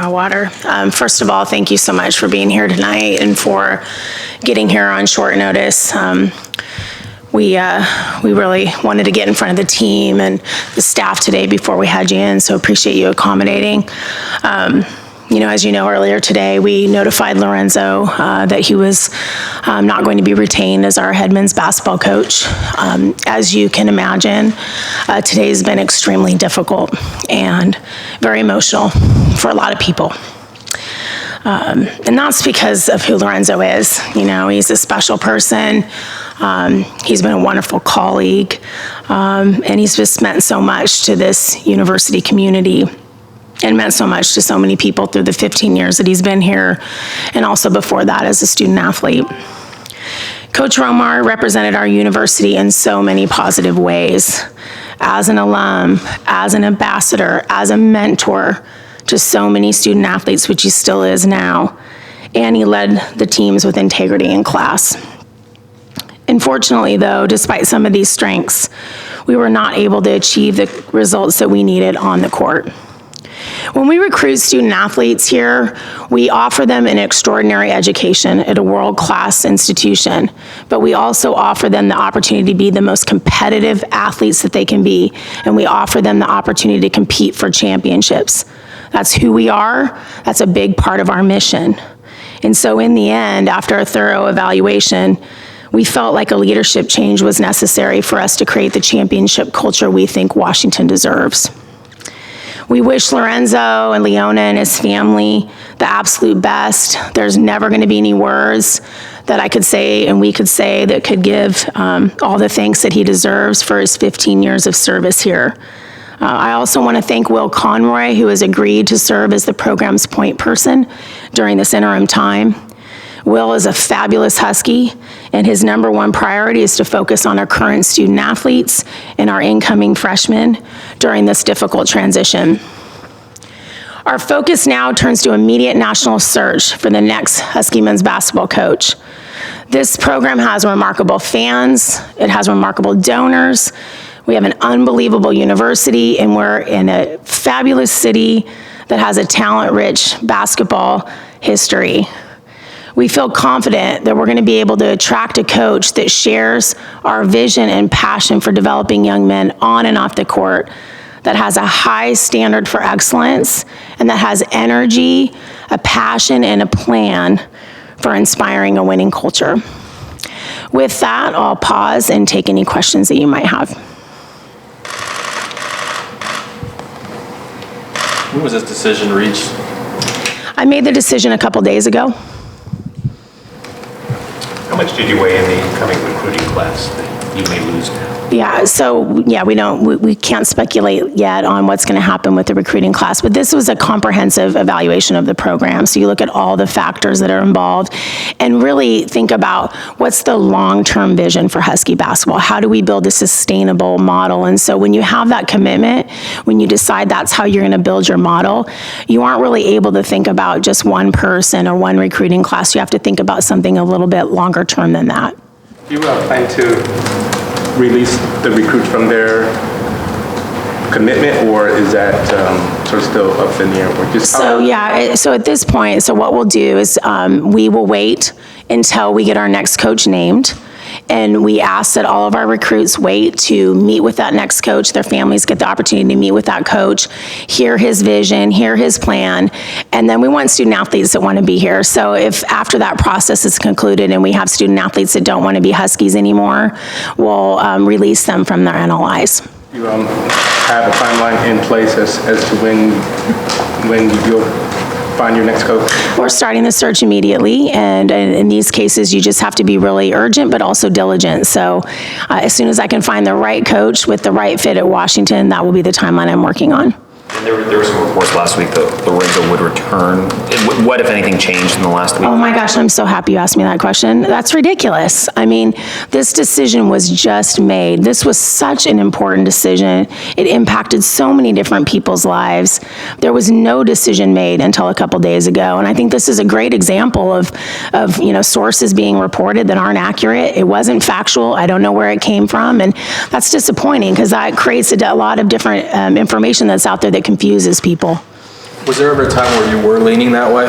hot water. First of all, thank you so much for being here tonight and for getting here on short notice. We really wanted to get in front of the team and the staff today before we had you in, so appreciate you accommodating. As you know, earlier today, we notified Lorenzo that he was not going to be retained as our head men's basketball coach. As you can imagine, today's been extremely difficult and very emotional for a lot of people. And that's because of who Lorenzo is. He's a special person. He's been a wonderful colleague, and he's just meant so much to this university community and meant so much to so many people through the 15 years that he's been here, and also before that as a student athlete. Coach Romar represented our university in so many positive ways, as an alum, as an ambassador, as a mentor to so many student athletes, which he still is now, and he led the teams with integrity in class. Unfortunately, though, despite some of these strengths, we were not able to achieve the results that we needed on the court. When we recruit student athletes here, we offer them an extraordinary education at a world-class institution, but we also offer them the opportunity to be the most competitive athletes that they can be, and we offer them the opportunity to compete for championships. That's who we are. That's a big part of our mission. And so in the end, after a thorough evaluation, we felt like a leadership change was necessary for us to create the championship culture we think Washington deserves. We wish Lorenzo and Leona and his family the absolute best. There's never going to be any words that I could say and we could say that could give all the thanks that he deserves for his 15 years of service here. I also want to thank Will Conroy, who has agreed to serve as the program's point person during this interim time. Will is a fabulous Husky, and his number one priority is to focus on our current student athletes and our incoming freshmen during this difficult transition. Our focus now turns to immediate national search for the next Husky men's basketball coach. This program has remarkable fans, it has remarkable donors, we have an unbelievable university, and we're in a fabulous city that has a talent-rich basketball history. We feel confident that we're going to be able to attract a coach that shares our vision and passion for developing young men on and off the court, that has a high standard for excellence, and that has energy, a passion, and a plan for inspiring a winning culture. With that, I'll pause and take any questions that you might have. When was this decision reached? I made the decision a couple days ago. How much did you weigh in the incoming recruiting class that you may lose now? We can't speculate yet on what's going to happen with the recruiting class, but this was a comprehensive evaluation of the program. So you look at all the factors that are involved and really think about what's the long-term vision for Husky basketball? How do we build a sustainable model? And so when you have that commitment, when you decide that's how you're going to build your model, you aren't really able to think about just one person or one recruiting class. You have to think about something a little bit longer term than that. Do you plan to release the recruits from their commitment, or is that sort of still up in the air? Or just so at this point, what we'll do is we will wait until we get our next coach named, and we ask that all of our recruits wait to meet with that next coach. Their families get the opportunity to meet with that coach, hear his vision, hear his plan, and then we want student athletes that want to be here. So if after that process is concluded and we have student athletes that don't want to be Huskies anymore, we'll release them from their NLIs. You have a timeline in place as to when you'll find your next coach? We're starting the search immediately, and in these cases, you just have to be really urgent, but also diligent. So as soon as I can find the right coach with the right fit at Washington, that will be the timeline I'm working on. And there were some reports last week that Lorenzo would return. What, if anything, changed in the last week? Oh my gosh, I'm so happy you asked me that question. That's ridiculous. I mean, this decision was just made. This was such an important decision. It impacted so many different people's lives. There was no decision made until a couple days ago. And I think this is a great example of sources being reported that aren't accurate. It wasn't factual. I don't know where it came from. And that's disappointing because that creates a lot of different information that's out there that confuses people. Was there ever a time where you were leaning that way?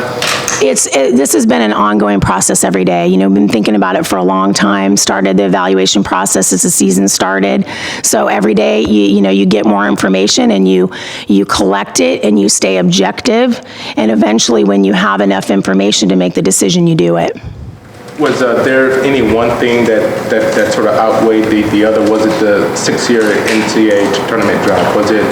This has been an ongoing process every day. You know, been thinking about it for a long time, started the evaluation process as the season started. So every day, you get more information and you collect it and you stay objective. And eventually, when you have enough information to make the decision, you do it. Was there any one thing that sort of outweighed the other? Was it the 6-year NCAA tournament drought? Was it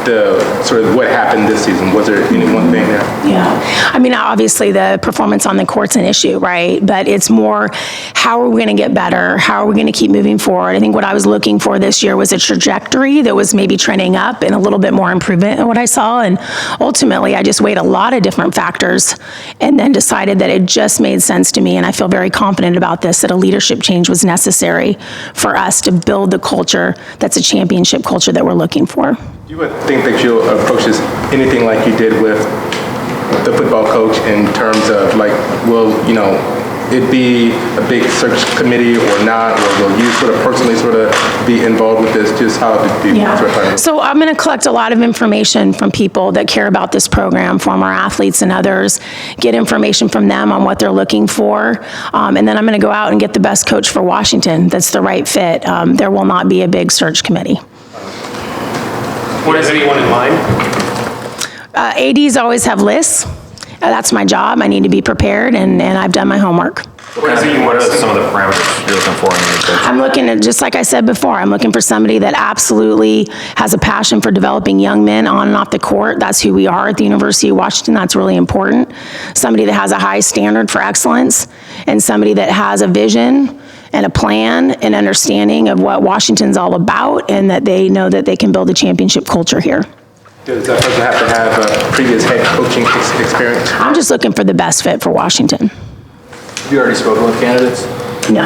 the sort of what happened this season? Was there any one thing there? Yeah. I mean, obviously the performance on the court's an issue, right? But it's more, how are we going to get better? How are we going to keep moving forward? I think what I was looking for this year was a trajectory that was maybe trending up and a little bit more improvement in what I saw. And ultimately, I just weighed a lot of different factors and then decided that it just made sense to me. And I feel very confident about this, that a leadership change was necessary for us to build the culture that's a championship culture that we're looking for. You would think that you'll approach this anything like you did with the football coach in terms of like, will it be a big search committee or not, or will you sort of personally sort of be involved with this? Just how did you sort of find it? So I'm going to collect a lot of information from people that care about this program, former athletes and others, get information from them on what they're looking for, and then I'm going to go out and get the best coach for Washington that's the right fit. There will not be a big search committee. What has anyone in mind? ADs always have lists. That's my job. I need to be prepared, and I've done my homework. What are some of the parameters you're looking for in your coach? I'm looking at, just like I said before, I'm looking for somebody that absolutely has a passion for developing young men on and off the court. That's who we are at the University of Washington. That's really important. Somebody that has a high standard for excellence, and somebody that has a vision and a plan and understanding of what Washington's all about, and that they know that they can build a championship culture here. Does that person have to have a previous head coaching experience? I'm just looking for the best fit for Washington. Have you already spoken with candidates? No.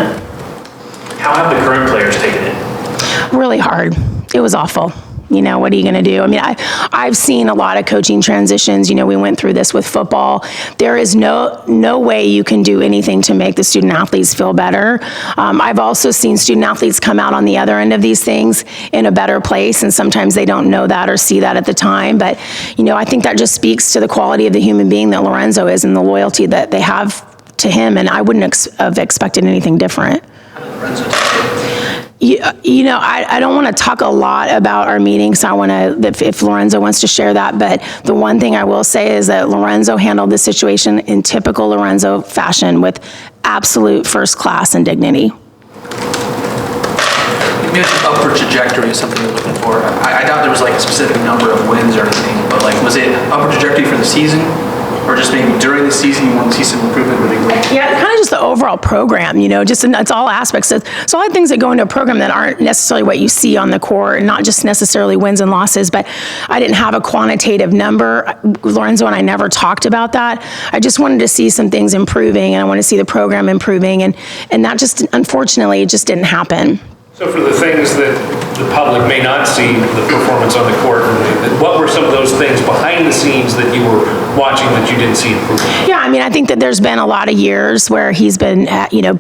How have the current players taken it? Really hard. It was awful. What are you going to do? I mean, I've seen a lot of coaching transitions. We went through this with football. There is no way you can do anything to make the student athletes feel better. I've also seen student athletes come out on the other end of these things in a better place, and sometimes they don't know that or see that at the time. But, I think that just speaks to the quality of the human being that Lorenzo is and the loyalty that they have to him, and I wouldn't have expected anything different. I don't want to talk a lot about our meetings. I want to, if Lorenzo wants to share that, but the one thing I will say is that Lorenzo handled the situation in typical Lorenzo fashion with absolute first class and dignity. You mentioned upward trajectory is something you're looking for. I doubt there was like a specific number of wins or anything, but like, was it upward trajectory for the season? Or just maybe during the season you want to see some improvement with the Yeah, kind of just the overall program, it's all aspects. It's all the things that go into a program that aren't necessarily what you see on the court, and not just necessarily wins and losses, but I didn't have a quantitative number. Lorenzo and I never talked about that. I just wanted to see some things improving, and I want to see the program improving, and that just, unfortunately, it just didn't happen. So for the things that the public may not see, the performance on the court, what were some of those things behind the scenes that you were watching that you didn't see improvement? Yeah, I mean, I think that there's been a lot of years where he's been,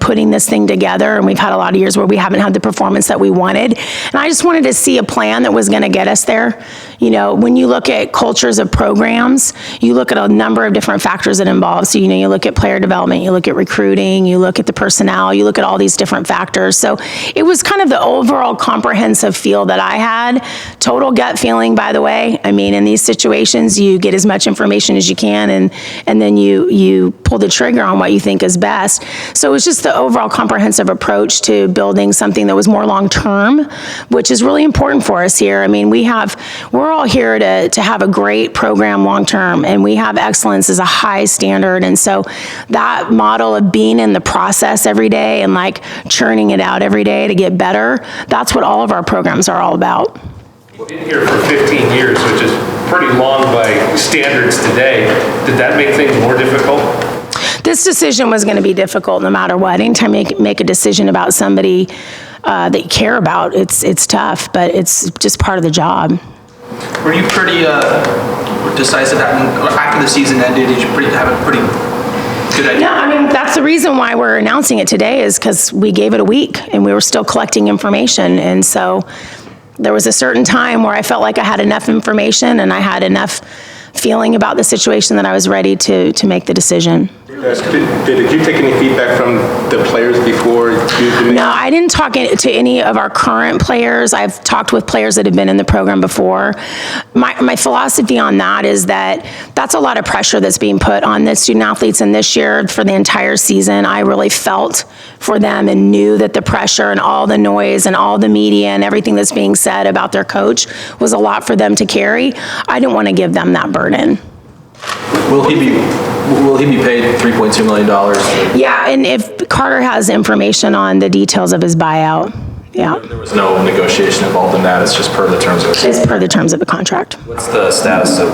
putting this thing together, and we've had a lot of years where we haven't had the performance that we wanted. And I just wanted to see a plan that was going to get us there. When you look at cultures of programs, you look at a number of different factors that involve. So, you look at player development, you look at recruiting, you look at the personnel, you look at all these different factors. So it was kind of the overall comprehensive feel that I had. Total gut feeling, by the way. I mean, in these situations, you get as much information as you can, and then you pull the trigger on what you think is best. So it was just the overall comprehensive approach to building something that was more long-term, which is really important for us here. I mean, we're all here to have a great program long-term, and we have excellence as a high standard. And so that model of being in the process every day and like churning it out every day to get better, that's what all of our programs are all about. You've been here for 15 years, which is pretty long by standards today. Did that make things more difficult? This decision was going to be difficult no matter what. Anytime you make a decision about somebody that you care about, it's tough, but it's just part of the job. Were you pretty decisive after the season ended? Did you have a pretty good idea? Yeah, I mean, that's the reason why we're announcing it today, is because we gave it a week and we were still collecting information. And so there was a certain time where I felt like I had enough information and I had enough feeling about the situation that I was ready to make the decision. Did you take any feedback from the players before you? No, I didn't talk to any of our current players. I've talked with players that have been in the program before. My philosophy on that is that that's a lot of pressure that's being put on the student athletes, and this year, for the entire season, I really felt for them and knew that the pressure and all the noise and all the media and everything that's being said about their coach was a lot for them to carry. I didn't want to give them that burden. Will he be paid $3.2 million? Yeah, and if Carter has information on the details of his buyout, yeah. There was no negotiation involved in that, it's just per the terms of it. It's per the terms of the contract. What's the status of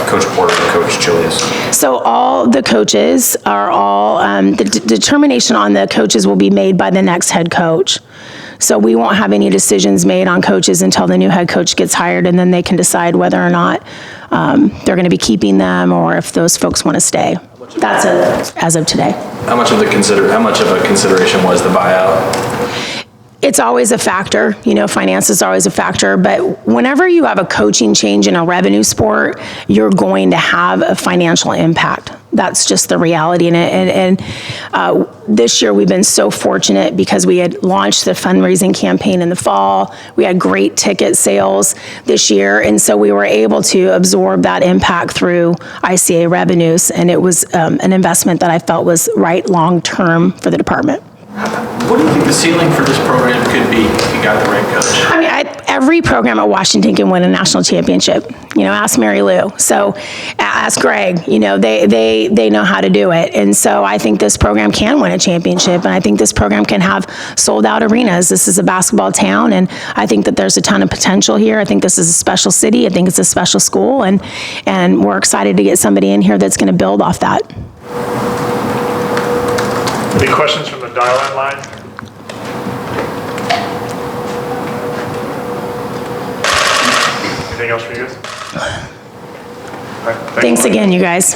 Coach Porter and Coach Julius? So all the coaches are the determination on the coaches will be made by the next head coach. So we won't have any decisions made on coaches until the new head coach gets hired, and then they can decide whether or not they're going to be keeping them or if those folks want to stay. That's as of today. How much of a consideration was the buyout? It's always a factor, finance is always a factor, but whenever you have a coaching change in a revenue sport, you're going to have a financial impact. That's just the reality in it. And this year we've been so fortunate because we had launched the fundraising campaign in the fall. We had great ticket sales this year, and so we were able to absorb that impact through ICA revenues, and it was an investment that I felt was right long-term for the department. What do you think the ceiling for this program could be if you got the right coach? I mean, every program at Washington can win a national championship. Ask Mary Lou. So ask Greg. They know how to do it. And so I think this program can win a championship, and I think this program can have sold-out arenas. This is a basketball town, and I think that there's a ton of potential here. I think this is a special city. I think it's a special school, and we're excited to get somebody in here that's going to build off that. Any questions from the dial-in line? Anything else for you guys? All right, Thanks again, you guys.